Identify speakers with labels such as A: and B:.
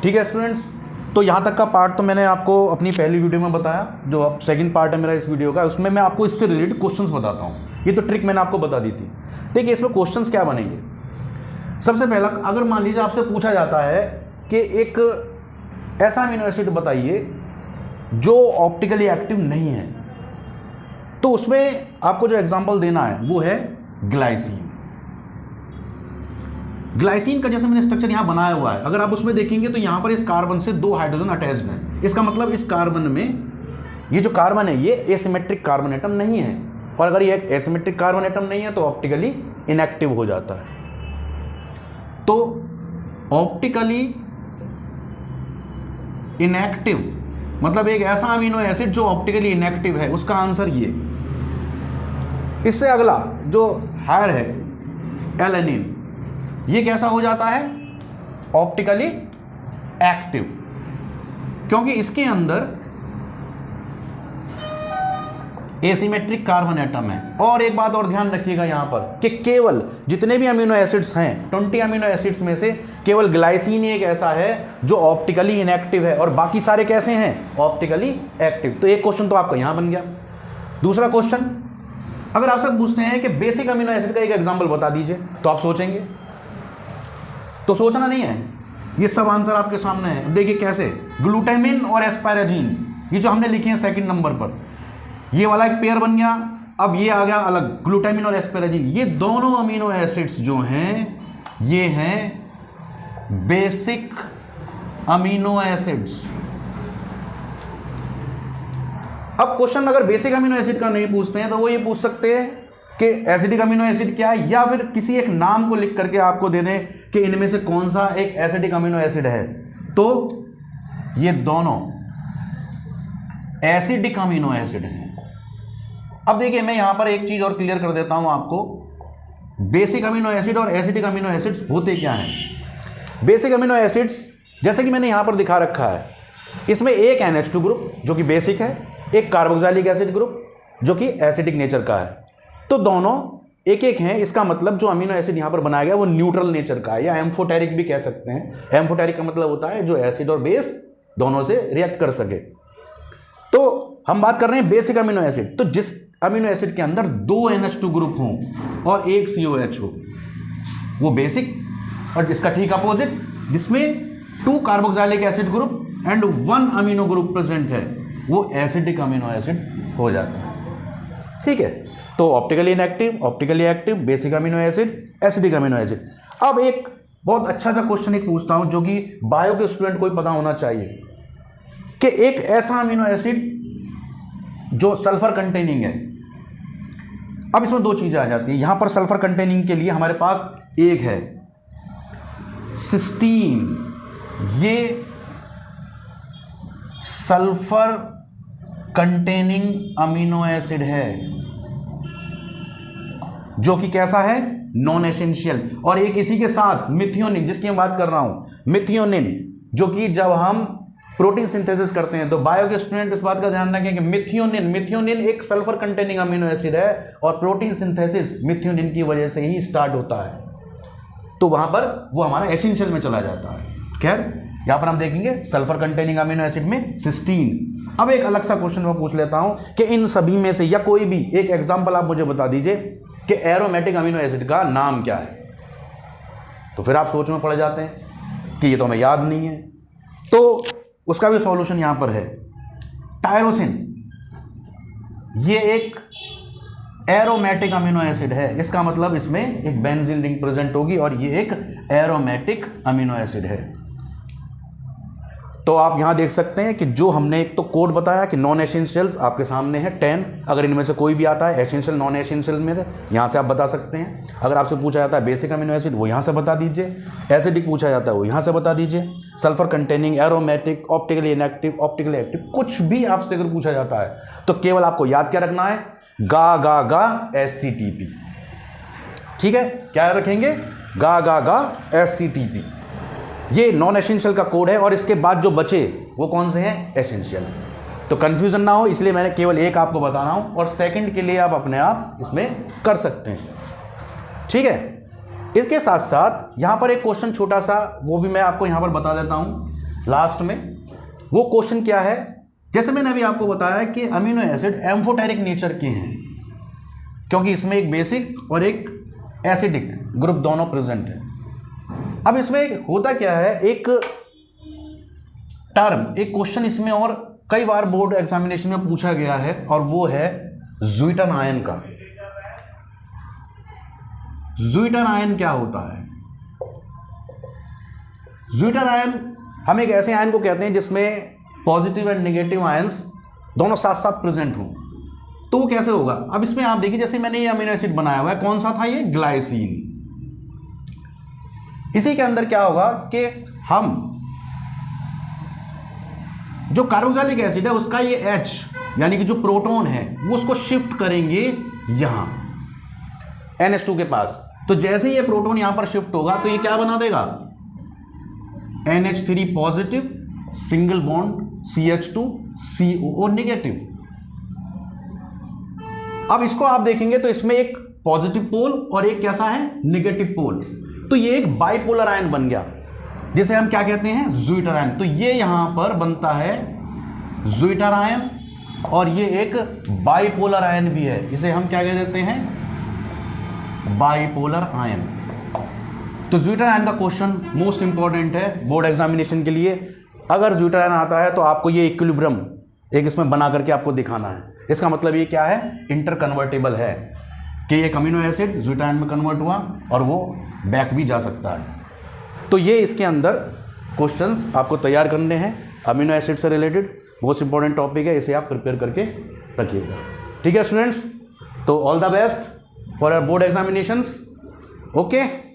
A: ठीक है स्टूडेंट्स, तो यहाँ तक का पार्ट तो मैंने आपको अपनी पहली वीडियो में बताया, जो अब सेकंड पार्ट है मेरा इस वीडियो का, उसमें मैं आपको इससे रिलेटेड क्वेश्चंस बताता हूँ। ये तो ट्रिक मैंने आपको बता दी थी। देखिए इसमें क्वेश्चंस क्या बनेंगे। सबसे पहला, अगर मान लीजिए आपसे पूछा जाता है कि एक ऐसा अमीनो एसिड बताइए जो ऑप्टिकली एक्टिव नहीं है, तो उसमें आपको जो एग्जांपल देना है वो है ग्लाइसिन। ग्लाइसिन का जैसे मैंने स्ट्रक्चर यहाँ बनाया हुआ है, अगर आप उसमें देखेंगे तो यहाँ पर इस कार्बन से 2 हाइड्रोजन अटैच्ड हैं। इसका मतलब इस कार्बन में, ये जो कार्बन है ये एसिमेट्रिक कार्बन एटम नहीं है, और अगर ये एसिमेट्रिक कार्बन एटम नहीं है तो ऑप्टिकली इनएक्टिव हो जाता है। तो ऑप्टिकली इनएक्टिव मतलब एक ऐसा अमीनो एसिड जो ऑप्टिकली इनएक्टिव है, उसका आंसर ये। इससे अगला जो हायर है एलेनिन, ये कैसा हो जाता है? ऑप्टिकली एक्टिव, क्योंकि इसके अंदर एसिमेट्रिक कार्बन एटम है। और एक बात और ध्यान रखिएगा यहाँ पर कि केवल जितने भी अमीनो एसिड्स हैं 20 अमीनो एसिड्स में से केवल ग्लाइसिन एक ऐसा है जो ऑप्टिकली इनएक्टिव है, और बाकी सारे कैसे हैं? Optically active. तो एक क्वेश्चन तो आपका यहाँ बन गया। दूसरा क्वेश्चन, अगर आपसे पूछते हैं कि बेसिक अमीनो एसिड का एक एग्जाम्पल बता दीजिए, तो आप सोचेंगे? तो सोचना नहीं है, ये सब आंसर आपके सामने है। देखिए कैसे, ग्लूटामिन और एस्पाराजीन, ये जो हमने लिखे हैं सेकंड नंबर पर, ये वाला एक पेयर बन गया। अब ये आ गया अलग, ग्लूटामिन और एस्पाराजीन। ये दोनों अमीनो एसिड्स जो हैं ये हैं बेसिक अमीनो एसिड्स। अब क्वेश्चन अगर बेसिक अमीनो एसिड का नहीं पूछते हैं तो वो ये पूछ सकते हैं कि एसिडिक अमीनो एसिड क्या है, या फिर किसी एक नाम को लिख करके आपको दे दें कि इनमें से कौन सा एक एसिडिक अमीनो एसिड है। तो ये दोनों एसिडिक अमीनो एसिड हैं। अब देखिए मैं यहां पर एक चीज और क्लियर कर देता हूं आपको, बेसिक अमीनो एसिड और एसिडिक अमीनो एसिड्स होते क्या हैं। बेसिक अमीनो एसिड्स जैसे कि मैंने यहां पर दिखा रखा है, इसमें एक NH2 ग्रुप जो कि बेसिक है, एक कार्बोक्सिलिक एसिड ग्रुप जो कि एसिडिक नेचर का है। तो दोनों एक एक हैं। इसका मतलब जो अमीनो एसिड यहां पर बनाया गया वो न्यूट्रल नेचर का है, या एम्फोटेरिक भी कह सकते हैं। एम्फोटेरिक का मतलब होता है जो एसिड और बेस दोनों से रिएक्ट कर सके। तो हम बात कर रहे हैं बेसिक अमीनो एसिड। तो जिस अमीनो एसिड के अंदर 2 NH2 ग्रुप हों और एक COH हो, वो बेसिक। और इसका ठीक अपोजिट जिसमें 2 carboxylic acid group and 1 amino group present है, वो एसिडिक अमीनो एसिड हो जाता है। ठीक है, तो optically inactive, optically active, basic amino acid, acidic amino acid. अब एक बहुत अच्छा सा क्वेश्चन एक पूछता हूं जो कि बायो के स्टूडेंट को ही पता होना चाहिए कि एक ऐसा अमीनो एसिड जो सल्फर कंटेनिंग है। अब इसमें 2 चीजें आ जाती हैं। यहां पर सल्फर कंटेनिंग के लिए हमारे पास एक है सिस्टीन, ये सल्फर कंटेनिंग अमीनो एसिड है जो कि कैसा है? Non essential. और एक इसी के साथ मिथियोनिन, जिसकी मैं बात कर रहा हूं, मिथियोनिन, जो कि जब हम प्रोटीन सिंथेसिस करते हैं, तो बायो के स्टूडेंट इस बात का ध्यान रखें कि मिथियोनिन एक सल्फर कंटेनिंग अमीनो एसिड है, और प्रोटीन सिंथेसिस मिथियोनिन की वजह से ही स्टार्ट होता है। तो वहां पर वो हमारा एसेंशियल में चला जाता है। खैर, यहां पर हम देखेंगे सल्फर कंटेनिंग अमीनो एसिड में सिस्टीन। अब एक अलग सा क्वेश्चन मैं पूछ लेता हूं कि इन सभी में से या कोई भी एक एग्जाम्पल आप मुझे बता दीजिए कि एरोमेटिक अमीनो एसिड का नाम क्या है। तो फिर आप सोच में पड़ जाते हैं कि ये तो हमें याद नहीं है। तो उसका भी सॉल्यूशन यहां पर है। टायरोसिन, ये एक एरोमेटिक अमीनो एसिड है। इसका मतलब इसमें एक बेंजीन रिंग प्रेजेंट होगी, और ये एक एरोमेटिक अमीनो एसिड है। तो आप यहां देख सकते हैं कि जो हमने एक तो कोड बताया कि नॉन एसेंशियल आपके सामने है 10। अगर इनमें से कोई भी आता है एसेंशियल नॉन एसेंशियल में से, यहां से आप बता सकते हैं। अगर आपसे पूछा जाता है बेसिक अमीनो एसिड, वो यहां से बता दीजिए। एसिडिक पूछा जाता है वो यहां से बता दीजिए। Sulphur containing, aromatic, optically inactive, optically active, कुछ भी आपसे अगर पूछा जाता है तो केवल आपको याद क्या रखना है? गा SCTP। ठीक है, क्या रखेंगे? गा SCTP। ये नॉन एसेंशियल का कोड है, और इसके बाद जो बचे वो कौन से हैं? एसेंशियल। तो कंफ्यूजन ना हो इसलिए मैंने केवल एक आपको बता रहा हूं, और सेकंड के लिए आप अपने आप इसमें कर सकते हैं। ठीक है, इसके साथ साथ यहां पर एक क्वेश्चन छोटा सा, वो भी मैं आपको यहां पर बता देता हूं लास्ट में। वो क्वेश्चन क्या है, जैसे मैंने अभी आपको बताया कि अमीनो एसिड एम्फोटेरिक नेचर के हैं, क्योंकि इसमें एक बेसिक और एक एसिडिक ग्रुप दोनों प्रेजेंट है। अब इसमें होता क्या है, एक टर्म, एक क्वेश्चन इसमें और कई बार बोर्ड एग्जामिनेशन में पूछा गया है, और वो है ज़्वीटन आयन का। ज़्वीटन आयन क्या होता है? ज़्वीटन आयन हम एक ऐसे आयन को कहते हैं जिसमें पॉजिटिव एंड नेगेटिव आयंस दोनों साथ साथ प्रेजेंट हों। तो वो कैसे होगा? अब इसमें आप देखिए, जैसे मैंने ये अमीनो एसिड बनाया हुआ है, कौन सा था ये? ग्लाइसिन। इसी के अंदर क्या होगा कि हम जो कार्बोक्सिलिक एसिड है उसका ये H यानी कि जो प्रोटॉन है वो उसको शिफ्ट करेंगे यहां NH2 के पास। तो जैसे ही ये प्रोटॉन यहां पर शिफ्ट होगा तो ये क्या बना देगा? NH3 positive, single bond CH2 COO negative. अब इसको आप देखेंगे तो इसमें एक पॉजिटिव पोल और एक कैसा है? Negative pole. तो ये एक बाइपोलर आयन बन गया, जिसे हम क्या कहते हैं? ज़्वीटर आयन। तो ये यहां पर बनता है ज़्वीटर आयन, और ये एक बाइपोलर आयन भी है, इसे हम क्या कह देते हैं? Bipolar ion. तो ज़्वीटर आयन का क्वेश्चन मोस्ट इंपॉर्टेंट है बोर्ड एग्जामिनेशन के लिए। अगर ज़्वीटर आयन आता है तो आपको ये इक्विलिब्रियम एक इसमें बना करके आपको दिखाना है। इसका मतलब ये क्या है? इंटर कन्वर्टेबल है, कि एक अमीनो एसिड ज़्वीटर आयन में कन्वर्ट हुआ और वो बैक भी जा सकता है। तो ये इसके अंदर क्वेश्चंस आपको तैयार करने हैं अमीनो एसिड से रिलेटेड। मोस्ट इंपॉर्टेंट टॉपिक है, इसे आप प्रिपेयर करके रखिएगा। ठीक है स्टूडेंट्स, तो all the best for your board examinations. Okay.